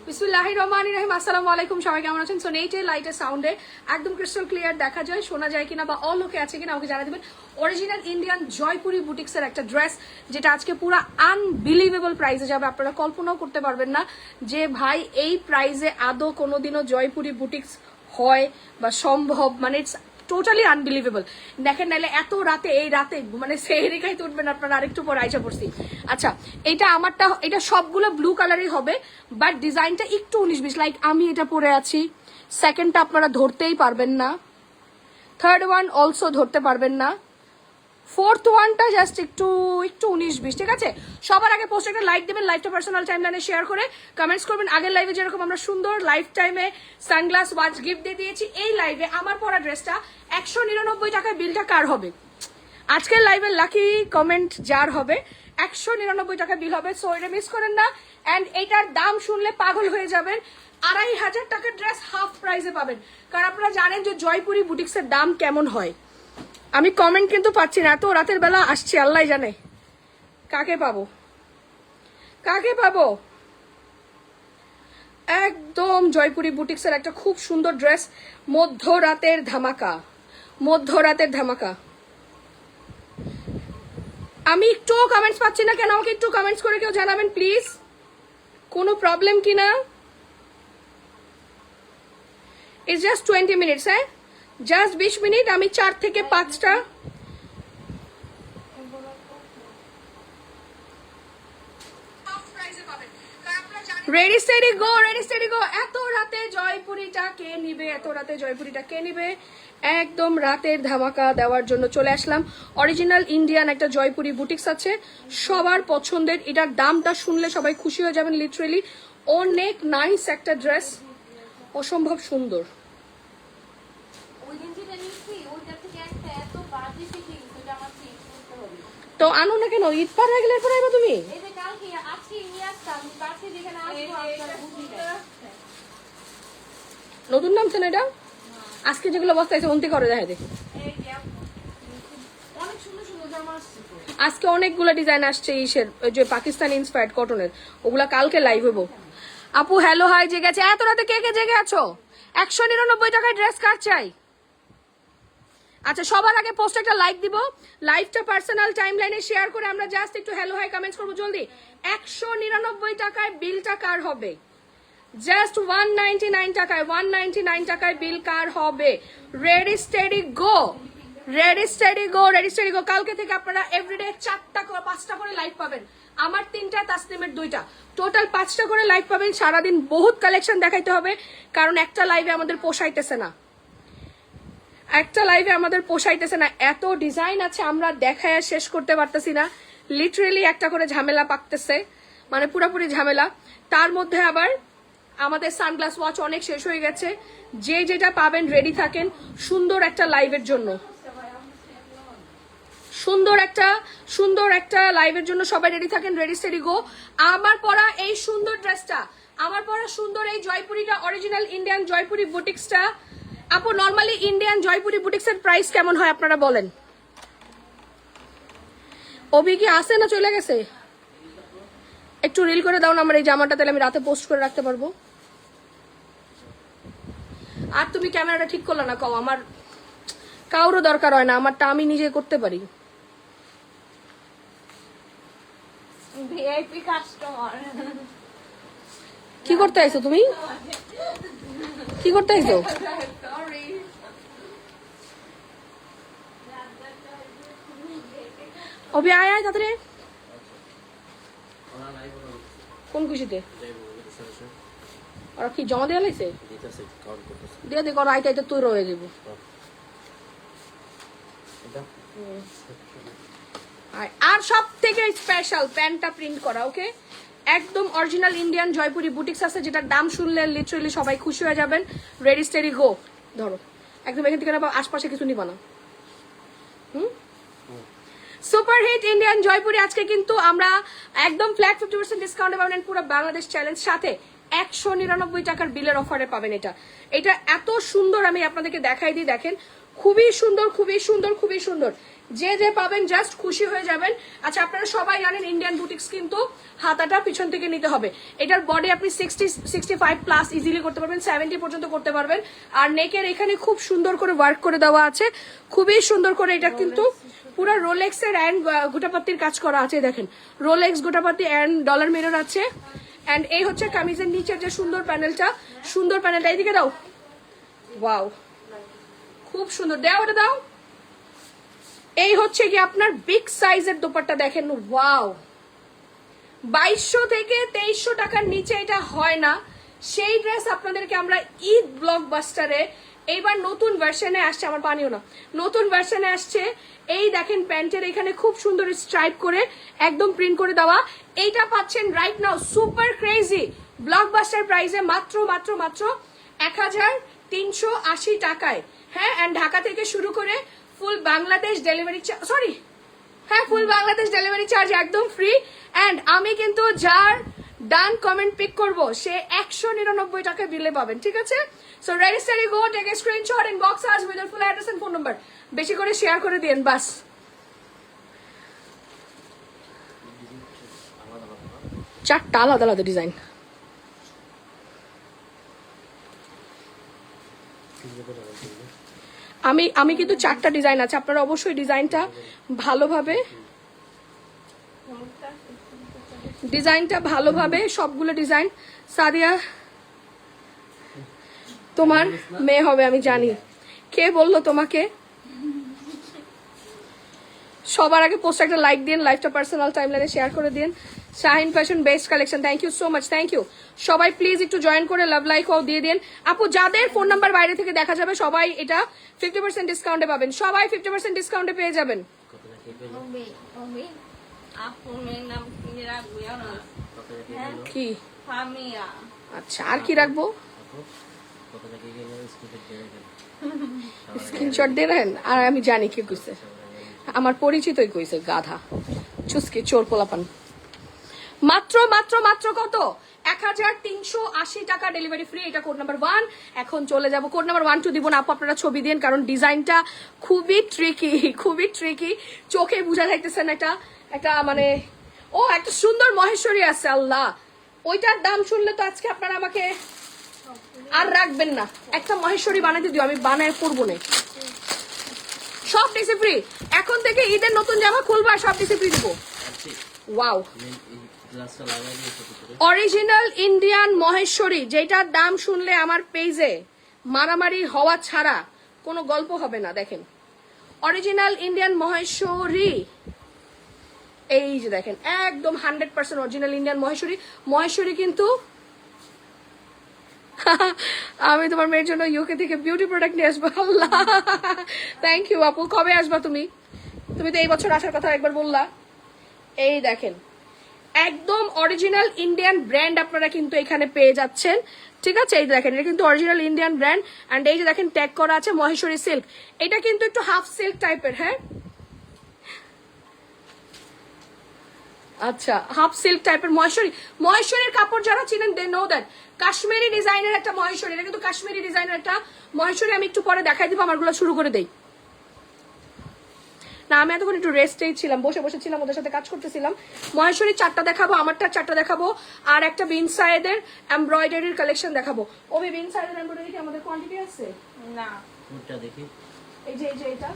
বিসমিল্লাহির রহমানির রহিম। আসসালামু আলাইকুম, সবাই কেমন আছেন? সো নেটে লাইটের সাউন্ডে একদম ক্রিস্টাল ক্লিয়ার দেখা যায়, শোনা যায় কিনা বা অল ওকে আছে কিনা আমাকে জানা দেবেন। অরিজিনাল ইন্ডিয়ান জয়পুরি বুটিক্সের একটা ড্রেস, যেটা আজকে পুরো আনবিলিভেবল প্রাইসে যাবে। আপনারা কল্পনাও করতে পারবেন না যে ভাই এই প্রাইসে আদৌ কোনোদিনও জয়পুরি বুটিক্স হয় বা সম্ভব, মানে ইটস টোটালি আনবিলিভেবল। দেখেন নাইলে এত রাতে, এই রাতে মানে সেহেরি খাইতে উঠবেন আপনারা, আরেকটু পরে আইসা পড়ছি। আচ্ছা, এটা আমারটা, এটা সবগুলো ব্লু কালারই হবে, বাট ডিজাইনটা একটু 19-20। লাইক আমি এটা পরে আছি, সেকেন্ডটা আপনারা ধরতেই পারবেন না, থার্ড ওয়ান অলসো ধরতে পারবেন না, ফোর্থ ওয়ানটা জাস্ট একটু 19-20। ঠিক আছে, সবার আগে পোস্ট একটা লাইক দেবেন, লাইভটা পার্সোনাল টাইমলাইনে শেয়ার করে কমেন্টস করবেন। আগের লাইভে যেরকম আমরা সুন্দর লাইফ টাইমে সানগ্লাস ওয়াচ গিফট দিয়ে দিয়েছি, এই লাইভে আমার পরা ড্রেসটা 199 টাকায় বিলটা কার হবে? আজকের লাইভের লাকি কমেন্ট যার হবে 199 টাকা বিল হবে। সো এটা মিস করেন না। অ্যান্ড এইটার দাম শুনলে পাগল হয়ে যাবেন। 2500 টাকার ড্রেস হাফ প্রাইসে পাবেন, কারণ আপনারা জানেন যে জয়পুরি বুটিক্সের দাম কেমন হয়। আমি কমেন্ট কিন্তু পাচ্ছি না, এত রাতের বেলা আসছি, আল্লাহ জানে কাকে পাবো, কাকে পাবো। একদম জয়পুরি বুটিক্সের একটা খুব সুন্দর ড্রেস, মধ্যরাতের ধামাকা, মধ্যরাতের ধামাকা। আমি একটু কমেন্টস পাচ্ছি না কেন, আমাকে একটু কমেন্টস করে কেউ জানাবেন প্লিজ, কোনো প্রবলেম কিনা। ইটস জাস্ট 20 মিনিটস, হ্যাঁ জাস্ট 20 মিনিট। আমি 4 থেকে 5টা ready steady go, ready steady গো। এত রাতে জয়পুরিটা কে নিবে, এত রাতে জয়পুরিটা কে নিবে? একদম রাতের ধামাকা দেওয়ার জন্য চলে আসলাম। অরিজিনাল ইন্ডিয়ান একটা জয়পুরি বুটিক্স আছে, সবার পছন্দের। এটার দামটা শুনলে সবাই খুশি হয়ে যাবেন, লিটারেলি অনেক নাইস একটা ড্রেস, অসম্ভব সুন্দর। তো আনো না কেন, ঈদ পার হয়ে গেলে এরপর আইবা তুমি? নতুন নামছে না এটা? আজকে যেগুলো বস্তা আছে অন্তি করে দেখা দেখি। আজকে অনেকগুলো ডিজাইন আসছে ইসের, ওই যে পাকিস্তানি ইন্সপায়ার্ড কটনের, ওগুলা কালকে লাইভ হবো। আপু হ্যালো হাই, জেগে আছে? এত রাতে কে কে জেগে আছো? 199 টাকায় ড্রেস কার চাই? আচ্ছা, সবার আগে পোস্ট একটা লাইক দিব, লাইভটা পার্সোনাল টাইমলাইনে শেয়ার করে আমরা জাস্ট একটু হ্যালো হাই কমেন্টস করবো জলদি। 199 টাকায় বিলটা কার হবে? জাস্ট 199 টাকায়, 199 টাকায় বিল কার হবে? Ready steady go, ready steady go, ready steady গো। কালকে থেকে আপনারা এভরিডে 4টা 5টা করে লাইভ পাবেন, আমার 3টা, তাসনিমের 2টা, টোটাল 5টা করে লাইভ পাবেন সারাদিন। বহুত কালেকশন দেখাইতে হবে, কারণ একটা লাইভে আমাদের পোষাইতেছে না, একটা লাইভে আমাদের পোষাইতেছে না। এত ডিজাইন আছে, আমরা দেখায় শেষ করতে পারতেছি না, লিটারেলি একটা করে ঝামেলা পাকতেছে, মানে পুরোপুরি ঝামেলা। তার মধ্যে আবার আমাদের সানগ্লাস ওয়াচ অনেক শেষ হয়ে গেছে। যে যেটা পাবেন রেডি থাকেন সুন্দর একটা লাইভের জন্য, সুন্দর একটা লাইভের জন্য সবাই রেডি থাকেন, রেডি স্টেডি গো। আমার পরা এই সুন্দর ড্রেসটা, আমার পরা সুন্দর এই জয়পুরিটা, অরিজিনাল ইন্ডিয়ান জয়পুরি বুটিক্সটা। আপু নর্মালি ইন্ডিয়ান জয়পুরি বুটিক্সের প্রাইস কেমন হয় আপনারা বলেন? অভি কি আসে না চলে গেছে? একটু রিল করে দাও না আমার এই জামাটা, তাহলে আমি রাতে পোস্ট করে রাখতে পারবো। আর তুমি ক্যামেরাটা ঠিক করলে না, কও। আমার কারোর দরকার হয় না, আমারটা আমি নিজে করতে পারি। VIP customer. কি করতে আইছো তুমি? কি করতে আইছো? অভি আয় আয় তাড়াতাড়ি। কোন খুশিতে? ওরা কি জমা দেওয়া লাগছে? দিয়ে দে, করো আইতে আইতে তুই রয়ে যাবো। আর সব থেকে স্পেশাল প্যান্টটা প্রিন্ট করা, ওকে? একদম অরিজিনাল ইন্ডিয়ান জয়পুরি বুটিক্স আছে, যেটার দাম শুনলে লিটারালি সবাই খুশি হয়ে যাবেন। রেডি স্টেডি গো। ধরো একদম এখান থেকে আশপাশে কিছু নিবা না। সুপার হিট ইন্ডিয়ান জয়পুরি আজকে কিন্তু আমরা একদম ফ্ল্যাট 50% ডিসকাউন্টে পাবেন, পুরো বাংলাদেশ চ্যালেঞ্জ সাথে 199 টাকার বিলের অফারে পাবেন। এটা এত সুন্দর, আমি আপনাদেরকে দেখাই দিই, দেখেন খুবই সুন্দর, খুবই সুন্দর, খুবই সুন্দর। যে যে পাবেন জাস্ট খুশি হয়ে যাবেন। আচ্ছা আপনারা সবাই জানেন ইন্ডিয়ান বুটিক্স কিন্তু হাতাটা পিছন থেকে নিতে হবে। এটার বডি আপনি 65 প্লাস ইজিলি করতে পারবেন, 70 পর্যন্ত করতে পারবেন। আর নেকের এখানে খুব সুন্দর করে ওয়ার্ক করে দেওয়া আছে, খুবই সুন্দর করে। এটা কিন্তু পুরো রোলেক্স এর অ্যান্ড গোটাপাতির কাজ করা আছে, দেখেন রোলেক্স গোটাপাতি অ্যান্ড ডলার মিরর আছে। অ্যান্ড এই হচ্ছে কামিজের নিচের যে সুন্দর প্যানেলটা, সুন্দর প্যানেলটা এইদিকে দাও, ওয়াও খুব সুন্দর, দাও ওটা দাও। এই হচ্ছে কি আপনার বিগ সাইজের দোপাট্টা, দেখেন ওয়াও, 2200 থেকে 2300 টাকার নিচে এটা হয় না। সেই ড্রেস আপনাদেরকে আমরা ঈদ ব্লকবাস্টারে এইবার নতুন ভার্সনে আসছে, আমার পানিও না, নতুন ভার্সনে আসছে। এই দেখেন প্যান্টের এখানে খুব সুন্দর স্ট্রাইপ করে একদম প্রিন্ট করে দেওয়া। এইটা পাচ্ছেন right now super crazy blockbuster প্রাইসে মাত্র মাত্র মাত্র 1380 টাকায়। হ্যাঁ, এন্ড ঢাকা থেকে শুরু করে ফুল বাংলাদেশ ডেলিভারি, সরি হ্যাঁ ফুল বাংলাদেশ ডেলিভারি চার্জ একদম ফ্রি। এন্ড আমি কিন্তু যার ডান কমেন্ট পিক করব সে 199 টাকা বিলে পাবেন, ঠিক আছে? So register you go, take a screenshot, inbox us with full address and phone number, বেশি করে শেয়ার করে দিন বাস। চারটা আলাদা আলাদা ডিজাইন, আমি কিন্তু চারটা ডিজাইন আছে, আপনারা অবশ্যই ডিজাইনটা ভালোভাবে সবগুলো ডিজাইন। সাদিয়া তোমার মেয়ে হবে আমি জানি, কে বললো তোমাকে? সবার আগে পোস্ট একটা লাইক দিন, লাইভটা পার্সোনাল টাইমলাইনে শেয়ার করে দিন। Shahin fashion best collection, thank you so much, thank you. সবাই প্লিজ একটু জয়েন করে লাভ লাইকও দিয়ে দিন। আপু যাদের ফোন নাম্বার বাইরে থেকে দেখা যাবে সবাই এটা 50% ডিসকাউন্টে পাবেন, সবাই 50% ডিসকাউন্টে পেয়ে যাবেন। কি আচ্ছা, আর কি রাখবো? স্ক্রিনশট দিলেন, আর আমি জানি কি কইছে, আমার পরিচিতই কইছে, গাধা চুস্কি চোর পোলাপান। মাত্র মাত্র মাত্র কত? 1380 টাকা ডেলিভারি ফ্রি। এটা কোড নাম্বার 1। এখন চলে যাব কোড নাম্বার 1 2 দিব না আপু, আপনারা ছবি দিন, কারণ ডিজাইনটা খুবই ট্রিকি, চোখে বোঝা যাইতেছে না। একটা মানে ও একটা সুন্দর মহেশ্বরী আছে, আল্লাহ ওইটার দাম শুনলে তো আজকে আপনারা আমাকে আর রাখবেন না। একটা মহেশ্বরী বানাতে দিও, আমি বানায় পরবো না। সব ডিসি ফ্রি, এখন থেকে ঈদের নতুন জামা খুলবা সব ডিসি ফ্রি দিব। ওয়াও, অরিজিনাল ইন্ডিয়ান মহেশ্বরী, যেটার দাম শুনলে আমার পেজে মারামারি হওয়া ছাড়া কোনো গল্প হবে না। দেখেন অরিজিনাল ইন্ডিয়ান মহেশ্বরী, এই যে দেখেন একদম 100% অরিজিনাল ইন্ডিয়ান মহেশ্বরী কিন্তু আমি তোমার মেয়ের জন্য ইউকে থেকে বিউটি প্রোডাক্ট নিয়ে আসবো। আল্লাহ থ্যাংক ইউ আপু, কবে আসবা তুমি? তুমি তো এই বছর আসার কথা একবার বললা। এই দেখেন একদম অরিজিনাল ইন্ডিয়ান ব্র্যান্ড আপনারা কিন্তু এখানে পেয়ে যাচ্ছেন, ঠিক আছে? এই দেখেন এটা কিন্তু অরিজিনাল ইন্ডিয়ান ব্র্যান্ড। অ্যান্ড এই যে দেখেন ট্যাগ করা আছে মহেশ্বরী সিল্ক, এটা কিন্তু একটু হাফ সিল্ক টাইপের। হ্যাঁ আচ্ছা, হাফ সিল্ক টাইপের মহেশ্বরীর কাপড় যারা চিনেন দে নো দ্যাট। কাশ্মীরি ডিজাইনের একটা মহেশ্বরী, এটা কিন্তু কাশ্মীরি ডিজাইনের একটা মহেশ্বরী। আমি একটু পরে দেখাই দিব, আমারগুলো শুরু করে দেই না। আমি এতক্ষণ একটু রেস্টেই ছিলাম, বসে ছিলাম, ওদের সাথে কাজ করতেছিলাম। মহেশ্বরী চারটা দেখাবো, আমারটা চারটা দেখাবো, আর একটা বিন সাইদের এমব্রয়ডারির কালেকশন দেখাবো। ওই বিন সাইদের এমব্রয়ডারি কি আমাদের কোয়ান্টিটি আছে? না, কোনটা দেখি? এই যে এটা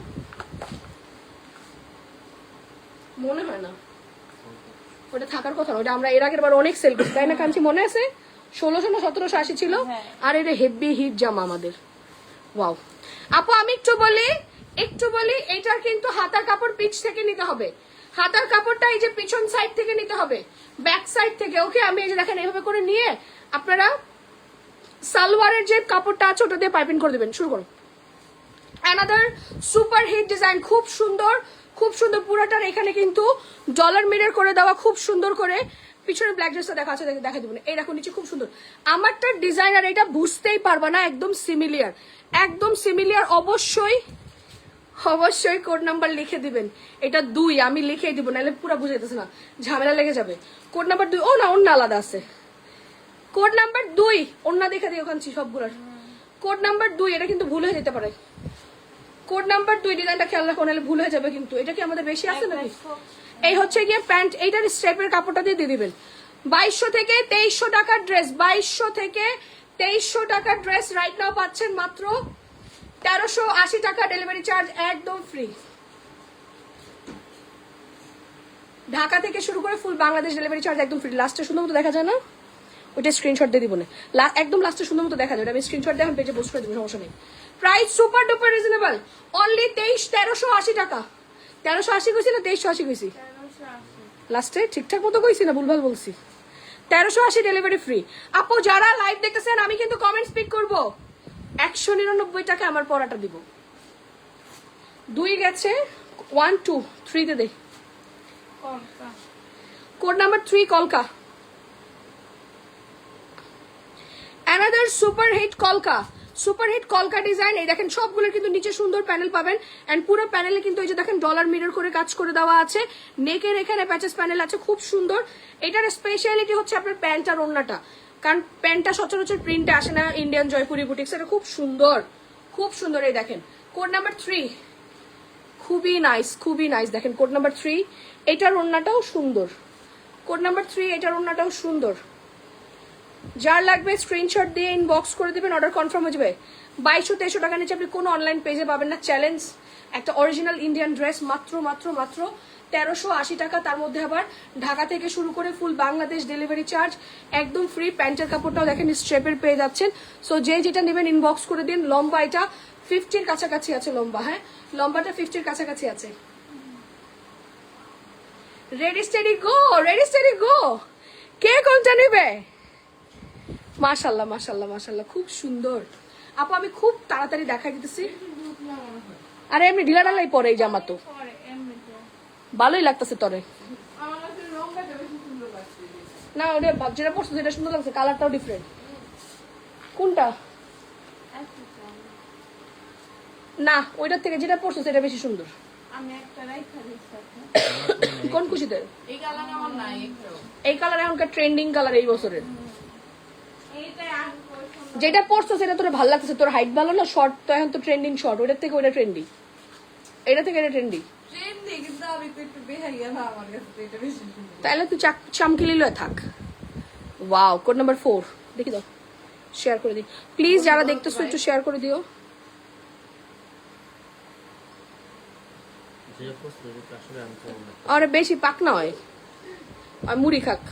মনে হয় না ওটা থাকার কথা না, ওটা আমরা এর আগের বার অনেক সেল করছি, তাই না কাঞ্চি? মনে আছে 1600 না 1780 ছিল। আর এটা হেভি হিট জামা আমাদের। ওয়াও আপু আমি একটু বলি এটার কিন্তু হাতার কাপড় পিচ থেকে নিতে হবে, হাতার কাপড়টা এই যে পিছন সাইড থেকে নিতে হবে, ব্যাক সাইড থেকে। ওকে, আমি এই যে দেখেন এইভাবে করে নিয়ে আপনারা সালোয়ারের যে কাপড়টা আছে ওটা দিয়ে পাইপিং করে দেবেন। শুরু করুন। অ্যানাদার সুপার হিট ডিজাইন, খুব সুন্দর পুরাটার এখানে কিন্তু ডলার মিরর করে দেওয়া, খুব সুন্দর করে। পিছনে ব্ল্যাক ড্রেসটা দেখা আছে, দেখা দিবেন। এই দেখো নিচে খুব সুন্দর, আমারটা ডিজাইনার, এটা বুঝতেই পারবা না, একদম সিমিলিয়ার। অবশ্যই কোড নাম্বার লিখে দিবেন। এটা 2 আমি লিখেই দিব, নাহলে পুরো বুঝাইতেছে না, ঝামেলা লেগে যাবে। কোড নাম্বার 2, ও না অন্য আলাদা আছে। কোড নাম্বার 2 অন্য দেখে দিই ওখানে সবগুলোর। কোড নাম্বার 2, এটা কিন্তু ভুল হয়ে যেতে পারে। কোড নাম্বার 2 ডিজাইনটা খেয়াল রাখো, নাহলে ভুল হয়ে যাবে কিন্তু। এটা কি আমাদের বেশি আছে নাকি? এই হচ্ছে গিয়ে প্যান্ট, এইটার স্ট্রাইপের কাপড়টা দিয়ে দিবেন। 2200 থেকে 2300 টাকার ড্রেস, 2200 থেকে 2300 টাকার ড্রেস রাইট নাও পাচ্ছেন মাত্র 1380 টাকা, ডেলিভারি চার্জ একদম ফ্রি। ঢাকা থেকে শুরু করে ফুল বাংলাদেশ ডেলিভারি চার্জ একদম ফ্রি। লাস্টে সুন্দর মতো দেখা যায় না, ওইটা স্ক্রিনশট দিয়ে দিব না, একদম লাস্টে সুন্দর মতো দেখা যায়, আমি স্ক্রিনশট দিয়ে এখন পেজে পোস্ট করে দিব, সমস্যা নেই। Price super duper reasonable, only 1380 টাকা। 1380 কইছি না 2380 কইছি? লাস্টে ঠিকঠাক মতো কইছি না ভুলভাল বলছি? 1380 ডেলিভারি ফ্রি। আপু যারা লাইভ দেখতেছেন আমি কিন্তু কমেন্টস পিক করব, 199 টাকা আমার পড়াটা দিব। 2 গেছে, 1 2 3 তে দে। কোড নাম্বার 3 কলকা, অ্যানাদার সুপার হিট কলকা, সুপার হিট কলকা ডিজাইন। এই দেখেন সবগুলোর কিন্তু নিচে সুন্দর প্যানেল পাবেন, এন্ড পুরো প্যানেলে কিন্তু এই যে দেখেন ডলার মিরর করে কাজ করে দেওয়া আছে, নেকের এখানে প্যাচেস প্যানেল আছে, খুব সুন্দর। এটার স্পেশালিটি হচ্ছে আপনার প্যান্ট আর ওড়নাটা, কারণ প্যান্টটা সচরাচর প্রিন্টে আসে না ইন্ডিয়ান জয়পুরি বুটিক্স, এটা খুব সুন্দর, খুব সুন্দর। এই দেখেন কোড নাম্বার 3, খুবই নাইস, খুবই নাইস। দেখেন কোড নাম্বার 3, এটার ওড়নাটাও সুন্দর। কোড নাম্বার 3, এটার ওড়নাটাও সুন্দর। যার লাগবে স্ক্রিনশট দিয়ে ইনবক্স করে দিবেন, অর্ডার কনফার্ম হয়ে যাবে। 2200-2300 টাকা নিচে আপনি কোনো অনলাইন পেজে পাবেন না। চ্যালেঞ্জ, একটা অরিজিনাল ইন্ডিয়ান ড্রেস মাত্র মাত্র মাত্র 1380 টাকা। তার মধ্যে আবার ঢাকা থেকে শুরু করে ফুল বাংলাদেশ ডেলিভারি চার্জ একদম ফ্রি। প্যান্টের কাপড়টাও দেখেন স্ট্রেপের পেয়ে যাচ্ছেন। সো যে যেটা নেবেন ইনবক্স করে দিন। লম্বা এটা 50-র কাছাকাছি আছে লম্বা, হ্যাঁ লম্বাটা 50-র কাছাকাছি আছে। Ready steady go, ready steady go. কে কোনটা নেবে? মাশাল্লাহ মাশাল্লাহ মাশাল্লাহ, খুব সুন্দর। আপু আমি খুব তাড়াতাড়ি দেখাই দিতেছি। আরে এমনি ঢিলা ঢালাই পরে এই জামা তো ভালোই লাগতেছে তরে না, ওটা যেটা পড়ছো সেটা সুন্দর লাগছে, কালারটাও ডিফারেন্ট। কোনটা? না ওইটার থেকে যেটা পড়ছো সেটা বেশি সুন্দর। কোন খুশিতে? এই কালার এখনকার ট্রেন্ডিং কালার এই বছরের। যেটা পড়ছো সেটা তোর ভালো লাগছে, তোর হাইট ভালো না, শর্ট তো এখন তো ট্রেন্ডিং শর্ট, ওইটার থেকে ওইটা ট্রেন্ডিং, এটা থেকে এটা ট্রেন্ডিং। তাহলে তুই চামকিলি লয়ে থাক। ওয়াও, কোড নাম্বার 4 দেখি দাও, শেয়ার করে দিই প্লিজ, যারা দেখতেছো একটু শেয়ার করে দিও। আরে বেশি পাক না হয়, আর মুড়ি খাক,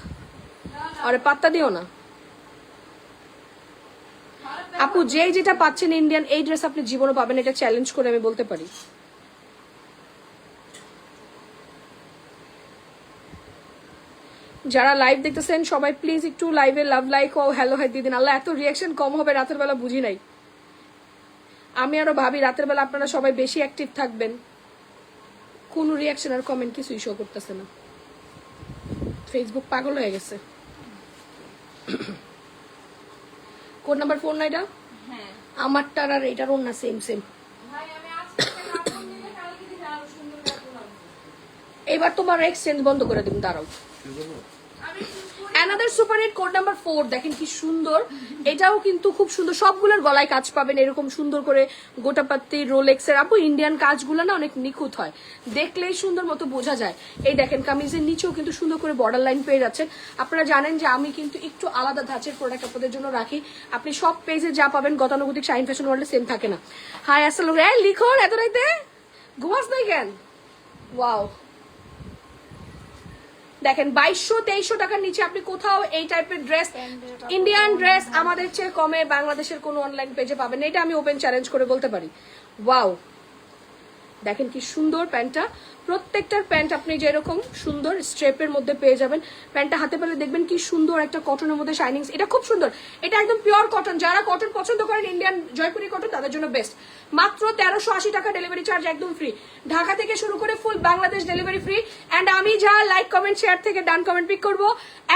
আরে পাত্তা দিও না। আপু যেই যেটা পাচ্ছেন ইন্ডিয়ান এই ড্রেস আপনি জীবনে পাবেন, এটা চ্যালেঞ্জ করে আমি বলতে পারি। যারা লাইভ দেখতেছেন সবাই প্লিজ একটু লাইভে লাভ লাইক ও হ্যালো হাই দিয়ে দিন। আল্লাহ এত রিয়াকশন কম হবে রাতের বেলা বুঝি নাই, আমি আরো ভাবি রাতের বেলা আপনারা সবাই বেশি অ্যাক্টিভ থাকবেন, কোন রিয়াকশন আর কমেন্ট কিছুই শো করতেছে না, ফেসবুক পাগল হয়ে গেছে। কোড নাম্বার 4 না এটা? আমারটার আর এটার ওর না সেম সেম। এবার তোমার এক্সচেঞ্জ বন্ধ করে দিন, দাঁড়াও। Another super hit code number 4 দেখেন কি সুন্দর, এটাও কিন্তু খুব সুন্দর। সবগুলোর গলায় কাজ পাবেন এরকম সুন্দর করে, গোটাপাত্তি রোলেক্স এর। আপু ইন্ডিয়ান কাজগুলো না অনেক নিখুঁত হয়, দেখলেই সুন্দর মতো বোঝা যায়। এই দেখেন কামিজের নিচেও কিন্তু সুন্দর করে বর্ডার লাইন পেয়ে যাচ্ছেন। আপনারা জানেন যে আমি কিন্তু একটু আলাদা ধাঁচের প্রোডাক্ট আপনাদের জন্য রাখি, আপনি সব পেজে যা পাবেন গতানুগতিক শাইন ফ্যাশন ওয়ার্ল্ডে সেম থাকে না। হাই আসসালাম, লিখো এত রাইতে ঘুমাস নাই কেন? ওয়াও, দেখেন 2200-2300 টাকার নিচে আপনি কোথাও এই টাইপের ড্রেস, ইন্ডিয়ান ড্রেস আমাদের চেয়ে কমে বাংলাদেশের কোনো অনলাইন পেজে পাবেন, এটা আমি ওপেন চ্যালেঞ্জ করে বলতে পারি। ওয়াও, দেখেন কি সুন্দর প্যান্টটা, প্রত্যেকটার প্যান্ট আপনি যেরকম সুন্দর স্ট্রেপের মধ্যে পেয়ে যাবেন। প্যান্টটা হাতে পেলে দেখবেন কি সুন্দর একটা কটনের মধ্যে শাইনিংস, এটা খুব সুন্দর, এটা একদম পিওর কটন। যারা কটন পছন্দ করেন ইন্ডিয়ান জয়পুরি কটন তাদের জন্য বেস্ট। মাত্র 1380 টাকা, ডেলিভারি চার্জ একদম ফ্রি। ঢাকা থেকে শুরু করে ফুল বাংলাদেশ ডেলিভারি ফ্রি। অ্যান্ড আমি যা লাইক কমেন্ট শেয়ার থেকে ডান কমেন্ট পিক করবো,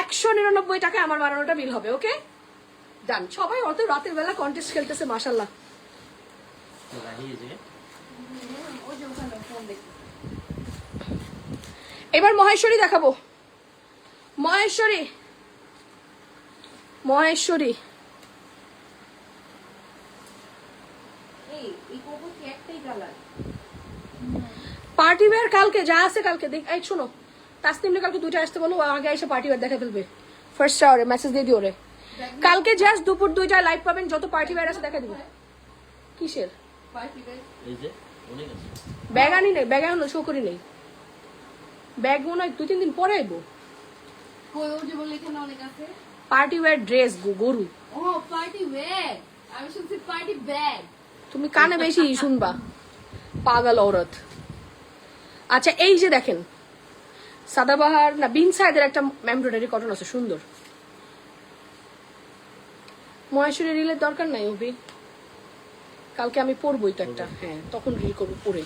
199 টাকা আমার বানানোটা বিল হবে। ওকে ডান। সবাই অত রাতের বেলা কন্টেস্ট খেলতেছে মাশাল্লাহ। এবার মহেশ্বরী দেখাবো, মহেশ্বরী মহেশ্বরী পার্টি ওয়্যার কালকে যা আছে কালকে দেখ। এই শোনো, তাসনিমনে কালকে 2টায় আসতে বলো, আগে এসে পার্টি ওয়্যার দেখা ফেলবে। ফার্স্ট আওয়ারে মেসেজ দিয়ে দিও রে। কালকে জাস্ট দুপুর 2টায় লাইভ পাবেন, যত পার্টি ওয়্যার আছে দেখা দিব। কিসের ব্যাগ আনি নেই, ব্যাগ আনো শো করি নেই, ব্যাগ মনে হয় 2-3 দিন পরে আইবো। পার্টি ওয়্যার ড্রেস গরু। তুমি কানে বেশি শুনবা, পাগল औरत। আচ্ছা এই যে দেখেন, সাদাবাহার না বিন সাইদের একটা এমব্রয়ডারি কটন আছে সুন্দর। মহেশ্বরী রিলের দরকার নাই অভি, কালকে আমি পরবই তো একটা, হ্যাঁ তখন রিল করবো পরে।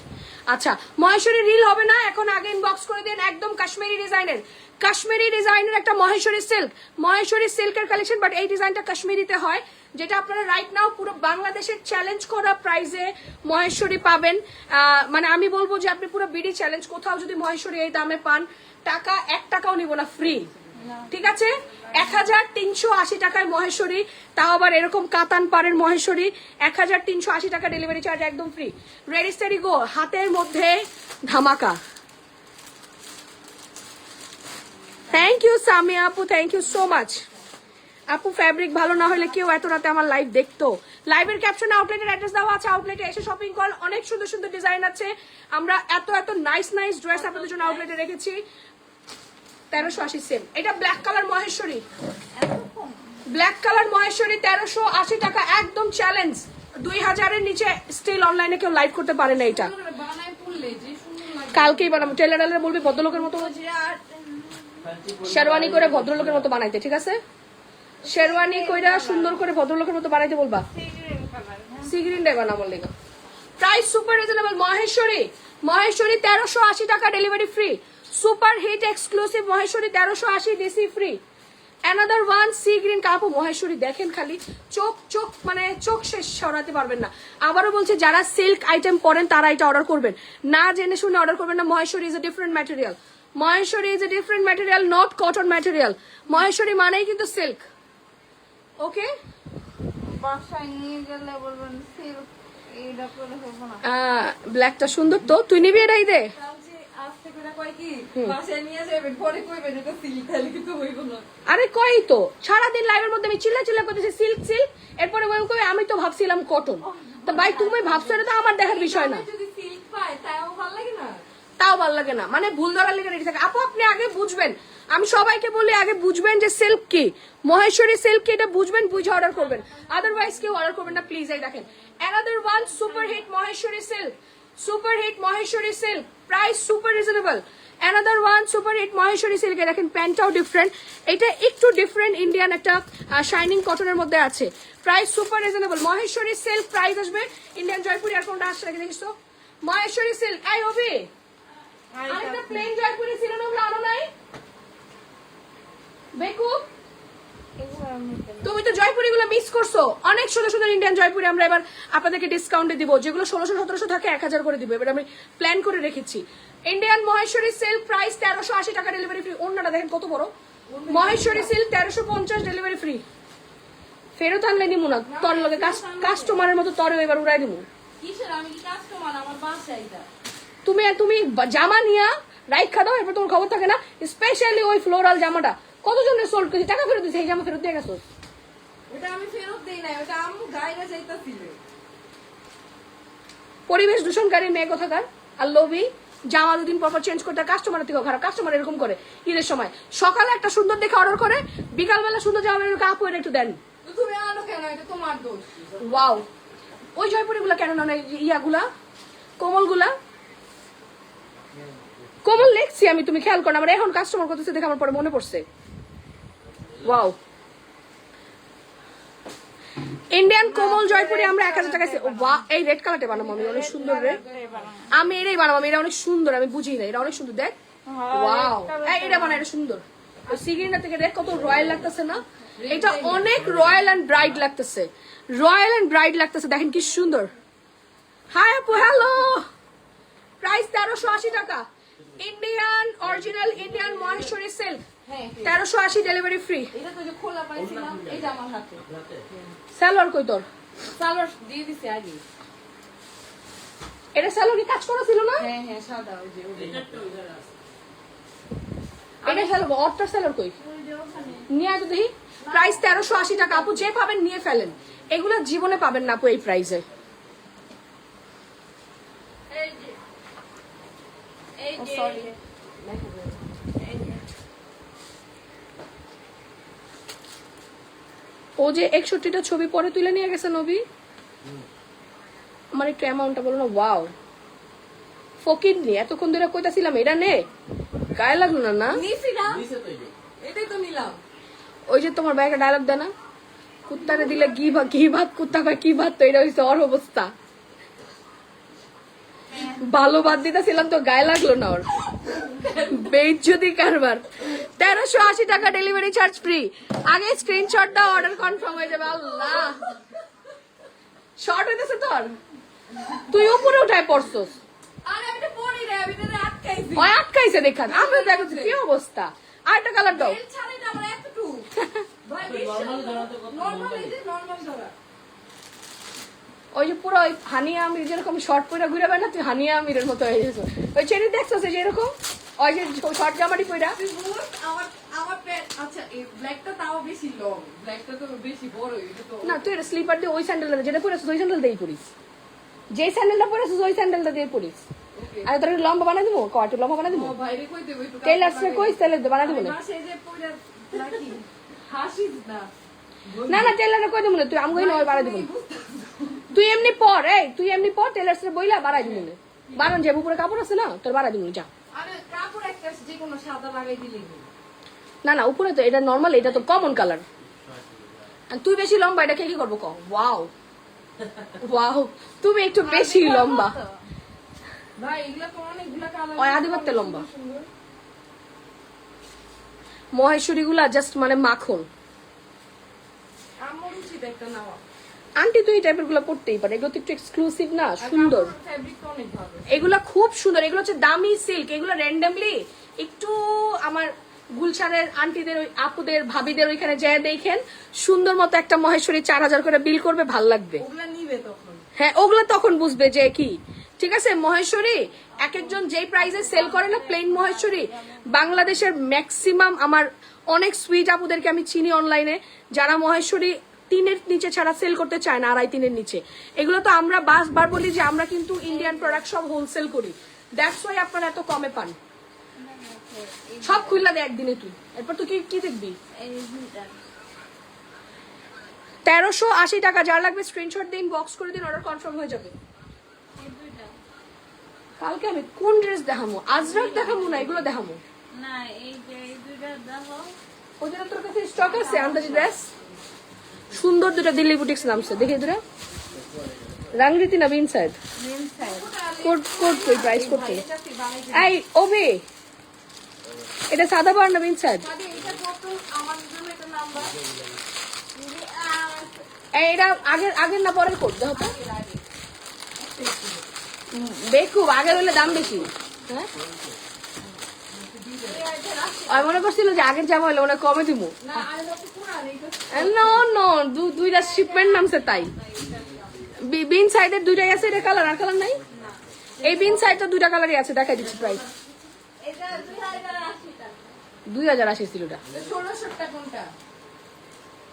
আচ্ছা মহেশ্বরী রিল হবে না এখন, আগে ইনবক্স করে দেন। একদম কাশ্মীরি ডিজাইনের, কাশ্মীরি ডিজাইনের একটা মহেশ্বরী সিল্ক, মহেশ্বরী সিল্কের কালেকশন, বাট এই ডিজাইনটা কাশ্মীরিতে হয়, যেটা আপনারা রাইট নাও পুরো বাংলাদেশের চ্যালেঞ্জ করা প্রাইসে মহেশ্বরী পাবেন। মানে আমি বলবো যে আপনি পুরো বিডি চ্যালেঞ্জ, কোথাও যদি মহেশ্বরী এই দামে পান, টাকা 1 টাকাও নিব না, ফ্রি। ঠিক আছে, 1380 টাকায় মহেশ্বরী, তাও আবার এরকম কাতান পাড়ের মহেশ্বরী, 1380 টাকা ডেলিভারি চার্জ একদম ফ্রি। রেডি স্টেডি গো, হাতের মধ্যে ধামাকা। থ্যাংক ইউ সামিয়া আপু, থ্যাংক ইউ সো মাচ আপু। ফ্যাব্রিক ভালো না হলে কেউ এত রাতে আমার লাইভ দেখতো। লাইভের ক্যাপশনে আউটলেটের অ্যাড্রেস দেওয়া আছে, আউটলেটে এসে শপিং করেন, অনেক সুন্দর সুন্দর ডিজাইন আছে। আমরা এত এত নাইস নাইস ড্রেস আপনাদের জন্য আউটলেটে রেখেছি। 1380 সেম। এটা black colour Maheshwari, black colour Maheshwari 1380 টাকা একদম চ্যালেঞ্জ। 2000-এর নিচে স্টিল অনলাইনে কেউ লাইভ করতে পারে না। এটা কালকেই বানাবো, টেলাররা বলবি ভদ্রলোকের মতো শেরওয়ানি করে ভদ্রলোকের মতো বানাইতে, ঠিক আছে? শেরওয়ানি কইরা সুন্দর করে ভদ্রলোকের মতো বানাইতে বলবা। সি গ্রিন ডে বানাবো লেগা। Price super reasonable. Maheshwari, Maheshwari 1380 টাকা delivery free. Super hit exclusive Maheshwari 1380 DC free. Another one sea green কাপড় মহেশ্বরী, দেখেন খালি চোখ চোখ মানে চোখ শেষ সরাতে পারবেন না। আবারও বলছি, যারা সিল্ক আইটেম পরেন তারা এটা অর্ডার করবেন, না জেনে শুনে অর্ডার করবেন না। Maheshwari is a different material, Maheshwari is a different material, not cotton material. Maheshwari মানেই কিন্তু সিল্ক। ওকে, বাসায় নিয়ে গেলে বলবেন সিল্ক, এইটা পরে হবে না। ব্ল্যাকটা সুন্দর তো, তুই নিবি এটাই দে। আরে কই তো সারাদিন লাইভের মধ্যে আমি চিল্লা চিল্লা করতেছি সিল্ক সিল্ক, এরপরে বলবো কই আমি তো ভাবছিলাম কটন। তো ভাই তুমি ভাবছো, এটা তো আমার দেখার বিষয় না। তাও ভালো লাগে না, মানে ভুল ধরার লেগে রেডি থাকে। আপু আপনি আগে বুঝবেন, আমি সবাইকে বলি আগে বুঝবেন যে সিল্ক কি, মহেশ্বরী সিল্ক কি, এটা বুঝবেন, বুঝে অর্ডার করবেন, আদারওয়াইজ কেউ অর্ডার করবেন না প্লিজ। এই দেখেন another one super hit Maheshwari silk, super hit Maheshwari silk, price super reasonable. Another one super hit Maheshwari silk. দেখেন প্যান্টটাও ডিফারেন্ট, এটা একটু ডিফারেন্ট ইন্ডিয়ান একটা শাইনিং কটনের মধ্যে আছে। Price super reasonable. Maheshwari silk price আসবে ইন্ডিয়ান জয়পুরি। আর কোনটা আসছে নাকি দেখিস তো? মহেশ্বরী সিল্ক। এই হবি আরেকটা প্লেন জয়পুরি ছিল না, ওগুলো আনো নাই বেকু? তুমি তো জয়পুরি গুলো মিস করছো। অনেক সুন্দর সুন্দর ইন্ডিয়ান জয়পুরি আমরা এবার আপনাদেরকে ডিসকাউন্টে দিব, যেগুলো 1600-1700 থাকে 1000 করে দিব। এবার আমি প্ল্যান করে রেখেছি। ইন্ডিয়ান মহেশ্বরী সিল্ক প্রাইস 1380 টাকা ডেলিভারি ফ্রি। ওন্নাটা দেখেন কত বড়। Maheshwari silk 1350 delivery free. ফেরত আনলে নিমু না, তোর লগে কাস্টমারের মতো তরে এবার উড়াই দিব। তুমি তুমি জামা নিয়া রাইখা দাও, এরপর তোমার খবর থাকে না। স্পেশালি ওই ফ্লোরাল জামাটা কতজনের সোল্ড করেছি, টাকা ফেরত দিয়েছে, এই জামা ফেরত দিয়ে গেছো। ওটা আমি ফেরত দেই না, ওটা আম্মু গায়রা যাইতাছিল। পরিবেশ দূষণকারী মেয়ে কোথাকার আর লোভী। জামা দুদিন পর চেঞ্জ করতে, কাস্টমারের থেকেও খারাপ। কাস্টমার এরকম করে ঈদের সময় সকালে একটা সুন্দর দেখে অর্ডার করে, বিকালবেলা সুন্দর জামা বের আপু এটা একটু দেন। তুমি আনো কেন, এটা তোমার দোষ। ওয়াও, ওই জয়পুরি গুলা কেন না, ইয়াগুলা কোমল গুলা কোমল লেখছি আমি, তুমি খেয়াল করো। আমরা এখন কাস্টমার করতেছে দেখে আমার পরে মনে পড়ছে। ওয়াও, ইন্ডিয়ান কোমল জয়পুরি আমরা 1000 টাকা। এই রেড কালারটা বানাবো আমি, অনেক সুন্দর রে। আমি এটাই বানাবো, এটা অনেক সুন্দর, আমি বুঝি না, এটা অনেক সুন্দর। দেখ ওয়াও, এটা বানা, এটা সুন্দর। ওই সিগ্রিনটা থেকে দেখ কত রয়্যাল লাগতেছে না, এটা অনেক রয়্যাল এন্ড ব্রাইট লাগতেছে, রয়্যাল এন্ড ব্রাইট লাগতেছে। দেখেন কি সুন্দর। হাই আপু, হ্যালো। প্রাইস 1380 টাকা। Indian original Indian Maheshwari silk 1380 delivery free. এটা তো যে খোলা পাইছিলাম, এই যে আমার হাতে। সালোয়ার কই তোর? সালোয়ার দিয়ে দিছি আগে। এটা স্যালোরি কাজ করা ছিল না? হ্যাঁ হ্যাঁ সাদা ওই যে এটা স্যালোর অটটার স্যালোর কই নিয়ে আয় তো দেখি। প্রাইস 1380 টাকা। আপু যে পাবেন নিয়ে ফেলেন, এগুলো জীবনে পাবেন না আপু এই প্রাইসে। সরি ও যে 61টা ছবি পরে তুলে নিয়ে গেছে নবী, আমার একটু অ্যামাউন্টটা বলো না। ওয়াও ফকির নি এতক্ষণ ধরে কইতাছিলাম এটা নে, গায়ে লাগলো না? না নিছি না এটাই তো নিলাম। ওই যে তোমার ভাই একটা ডায়লগ দেয় না, কুত্তারে দিলে ঘি ভাত, কুত্তা কয় কি ভাত, তো এটা হচ্ছে ওর অবস্থা। ভালো ভাত দিতেছিলাম তো গায়ে লাগলো না ওর। বেইজ্জতি কারবার। 1380 টাকা ডেলিভারি চার্জ ফ্রি। আগে স্ক্রিনশট দাও, অর্ডার কনফার্ম হয়ে যাবে। আল্লাহ শর্ট হইতেছে তোর, তুই উপরে উঠায় পড়ছস। আরে আমি তো পরি রে, আমি তো আটকাইছি। ওই আটকাইছে দেখান, আমরা দেখো কি অবস্থা। আরেকটা কালার দাও। তেল ছাড়াই তো আমরা এতটুকু ভাই নরমাল এই যে নরমাল ধরা ওই যে পুরো ওই হানিয়া আমির যেরকম শর্ট পরে ঘুরে বেড়া, তুই হানিয়া আমিরের মতো হয়ে গেছো। ওই চেরি দেখছো যে এরকম ওই যে শর্ট জামাটি পরে। আমার আমার প্যান্ট আচ্ছা এই ব্ল্যাকটা তাও বেশি লং, ব্ল্যাকটা তো বেশি বড় এটা তো না তুই এটা স্লিপার দিয়ে ওই স্যান্ডেলটা যেটা পরেছিস ওই স্যান্ডেল দিয়েই পরিস, যে স্যান্ডেলটা পরেছিস ওই স্যান্ডেলটা দিয়ে পরিস। আর তোর একটু লম্বা বানাই দিবো, কয়টা লম্বা বানাই দিবো, বাইরে কই দেব একটু টেইলার্স এর কই স্টাইলে বানাই দিবো না। মাসে যে পয়লা রাখি হাসিস না না না টেইলারে কই দিবো না, তুই আমগই নয় বাড়াই দিবো। তুই এমনি পর, এই তুই এমনি পর, টেইলার্স এর বইলা বাড়াই দিবো না। বানান যাবো, উপরে কাপড় আছে না, তোর বাড়াই দিবো যা। আরে কাপড় একটা যে কোনো সাদা লাগাই দিলেই না না উপরে তো এটা নরমাল, এটা তো কমন কালার। আর তুই বেশি লম্বা, এটা কে কি করবো ক? ওয়াও ওয়াও তুমি একটু বেশি লম্বা। ভাই এগুলা তো অনেকগুলা কালার ওই আদিবাত্তে লম্বা। মহেশ্বরী গুলা জাস্ট মানে মাখন। আমার উচিত একটা নেওয়া। আন্টি তুই এই টাইপের গুলো পড়তেই পারে, এগুলো তো একটু এক্সক্লুসিভ না, সুন্দর। ফেব্রিক অনেক ভালো। এগুলা খুব সুন্দর, এগুলো হচ্ছে দামি সিল্ক। এগুলো র্যান্ডমলি একটু আমার গুলশানের আন্টিদের ওই আপুদের ভাবিদের ওইখানে যায় দেখেন, সুন্দর মতো একটা মহেশ্বরী 4000 করে বিল করবে, ভাল লাগবে। ওগুলা নিবে তখন। হ্যাঁ ওগুলা তখন বুঝবে যে কি। ঠিক আছে মহেশ্বরী এক একজন যেই প্রাইসে সেল করে না, প্লেন মহেশ্বরী বাংলাদেশের ম্যাক্সিমাম আমার অনেক সুইট আপুদেরকে আমি চিনি অনলাইনে, যারা মহেশ্বরী 3-এর নিচে ছাড়া সেল করতে চায় না, 2.5-3-এর নিচে। এগুলো তো আমরা বারবার বলি যে আমরা কিন্তু ইন্ডিয়ান প্রোডাক্ট সব হোলসেল করি, দ্যাটস ওয়াই আপনারা এত কমে পান। সব খুললা দে একদিনে তুই, এরপর তুই কি দেখবি। 1380 টাকা, যার লাগবে স্ক্রিনশট দিন, বক্স করে দিন, অর্ডার কনফার্ম হয়ে যাবে। কালকে আমি কোন ড্রেস দেখামো, আজরাক দেখামো না এগুলো দেখামো না এই যে এই দুইটা দেখো ওদের তোর কাছে স্টক আছে আন্দাজি ড্রেস সুন্দর দুটো দিল্লি বুটিক্স নামছে, দেখি দুটো রাংরিতি না inside men side code code কই প্রাইস কোড কই এই ওবে এটা সাদা বার না ইনসাইড আরে এটা কত আমার জন্য এটা নাম্বার এই এটা আগের না পরের কোড দেখো তো বেকুব আগের হলে দাম বেশি। হ্যাঁ আমি মনে করছিল যে আগের জামা হলে ওটা কমে দিব। না আরে তো পুরান এটা নো নো দুইটা শিপমেন্ট নামছে তাই। বিন সাইডের দুইটাই আছে, এটা কালার আর কালার নাই। এই বিন সাইড তো দুইটা কালারই আছে, দেখাই দিচ্ছি প্রাইস। এটা 2080 টাকা 2080 ছিল এটা। 1600 টাকা কোনটা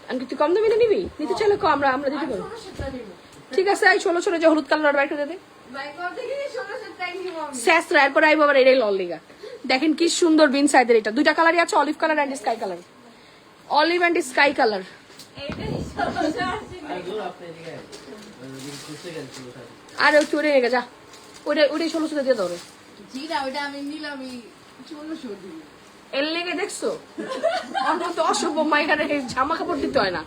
আমি তুই কম দামে নিবি, নিতে চাইলে কম আমরা দিতে পারবো। 1600 টাকা দিব ঠিক আছে এই 1600 যে হলুদ কালার বাইর করে দে ভাই কত থেকে 1600 টাকা দিব আমি শেষরা, এরপর আইবো আবার এটাই লল লিগা। দেখেন কি সুন্দর বিন সাইডের, এটা দুইটা কালারই আছে, olive colour and sky colour. Olive and sky colour. এইটা 1680 আর একটু ওরে নিয়ে যা, ওটাই 1600 দিয়ে দাও রে। জিরা ওটা আমি নিলামই 1600 দিব এর লেগে দেখছো অন্তত অসভ্য মাইখানে জামা কাপড় দিতে হয় না।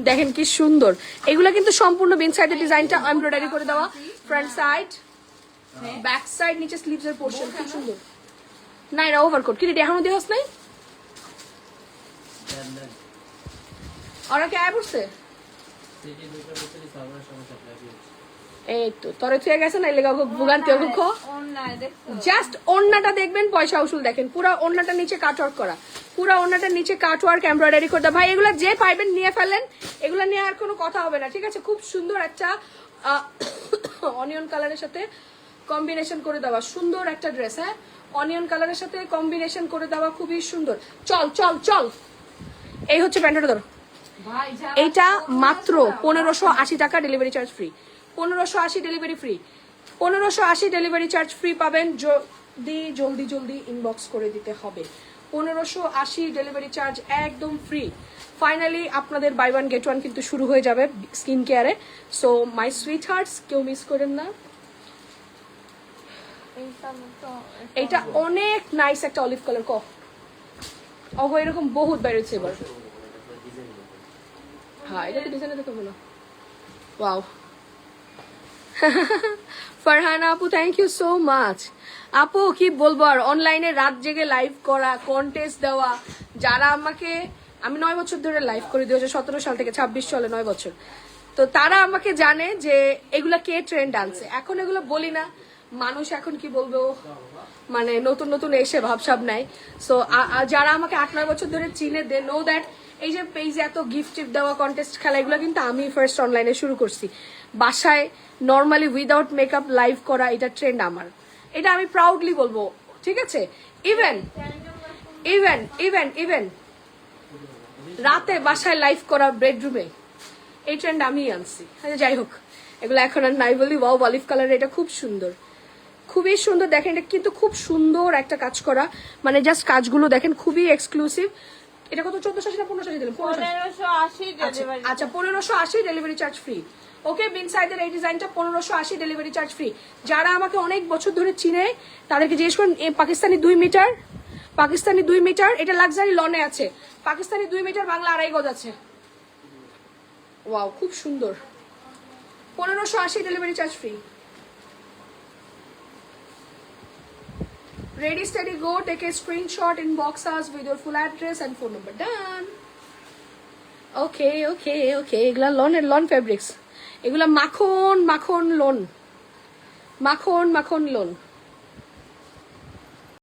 দেখেন কি সুন্দর, এগুলা কিন্তু সম্পূর্ণ বিন সাইডের ডিজাইনটা এমব্রয়ডারি করে দেওয়া, ফ্রন্ট সাইড ব্যাক সাইড নিচে স্লিভস এর পোরশন খুব সুন্দর। না এটা ওভারকোট কি রে এখনো দেওয়াস নাই, ওরা কে আয় পড়ছে এই তো তরে থুয়ে গেছে না, এলাকা ভুগান্তি অভিজ্ঞ। অনলাইন দেখছো জাস্ট ওড়নাটা দেখবেন, পয়সা উসুল দেখেন, পুরো ওড়নাটা নিচে কাটওয়ার্ক করা, পুরো ওড়নাটা নিচে কাটওয়ার্ক এমব্রয়ডারি করে দেওয়া। ভাই এগুলো যে পাইবেন নিয়ে ফেলেন, এগুলো নিয়ে আর কোনো কথা হবে না। ঠিক আছে খুব সুন্দর একটা অনিয়ন কালারের সাথে কম্বিনেশন করে দেওয়া সুন্দর একটা ড্রেস। হ্যাঁ, অনিয়ন কালারের সাথে কম্বিনেশন করে দেওয়া, খুবই সুন্দর। চল চল চল, এই হচ্ছে প্যান্টটা ধরো। ভাই যারা এইটা মাত্র আছে না, 1580 টাকা, delivery charge free. 1580 delivery free, 1580 delivery charge free পাবেন। জলদি জলদি জলদি ইনবক্স করে দিতে হবে। 1580 ডেলিভারি চার্জ একদম ফ্রি। ফাইনালি আপনাদের বাই ওয়ান গেট ওয়ান কিন্তু শুরু হয়ে যাবে স্কিন কেয়ারে। সো মাই সুইট হার্টস, কেউ মিস করেন না। এইটা অনেক নাইস একটা অলিভ কালার। অগো এরকম বহুত বেরোচ্ছে এবার। হ্যাঁ, এটা তো ডিজাইনে দেখো না। ওয়াও, ফারহানা আপু থ্যাংক ইউ সো মাচ। আপু কি বলবো আর, অনলাইনে রাত জেগে লাইভ করা, কন্টেস্ট দেওয়া, যারা আমাকে, আমি 9 বছর ধরে লাইভ করি, 2017 সাল থেকে 26 চলে 9 বছর। তো তারা আমাকে জানে যে এগুলা কে ট্রেন্ড আনছে। এখন এগুলো বলি না, মানুষ এখন কি বলবো, মানে নতুন নতুন এসে ভাবসাব নেয়। সো যারা আমাকে 8-9 বছর ধরে চিনে, দে নো দ্যাট এই যে পেজে এত গিফট টিপ দেওয়া, কন্টেস্ট খেলা, এগুলো কিন্তু আমি ফার্স্ট অনলাইনে শুরু করছি। বাসায় নর্মালি উইদাউট মেকআপ লাইভ করা, এটা ট্রেন্ড আমার, এটা আমি প্রাউডলি বলবো। ঠিক আছে, ইভেন ইভেন ইভেন ইভেন রাতে বাসায় লাইভ করা, বেডরুমে, এই ট্রেন্ড আমিই আনছি। আচ্ছা যাই হোক, এগুলো এখন আর নাই বলি। ওয়াও, অলিভ কালার, এটা খুব সুন্দর, খুবই সুন্দর। দেখেন এটা কিন্তু খুব সুন্দর একটা কাজ করা, মানে জাস্ট কাজগুলো দেখেন, খুবই এক্সক্লুসিভ। এটা কত, 1480 না 1580 দিলেন? 1580 ডেলিভারি। আচ্ছা 1580 ডেলিভারি চার্জ ফ্রি। ওকে, বিন সাইডের এই ডিজাইনটা 1580 ডেলিভারি চার্জ ফ্রি। যারা আমাকে অনেক বছর ধরে চিনে তাদেরকে জিজ্ঞেস করেন, পাকিস্তানি 2 মিটার, পাকিস্তানি 2 মিটার, এটা লাক্সারি লনে আছে। পাকিস্তানি 2 মিটার, বাংলা 2.5 গজ আছে। ওয়াও, খুব সুন্দর। 1580 delivery charge free. Ready, steady, go. Take a screenshot, inbox us with your full address and phone number. Done. Okay, okay, okay. এগুলা লন ফেব্রিক্স, এগুলা মাখন মাখন লোন, মাখন মাখন লোন।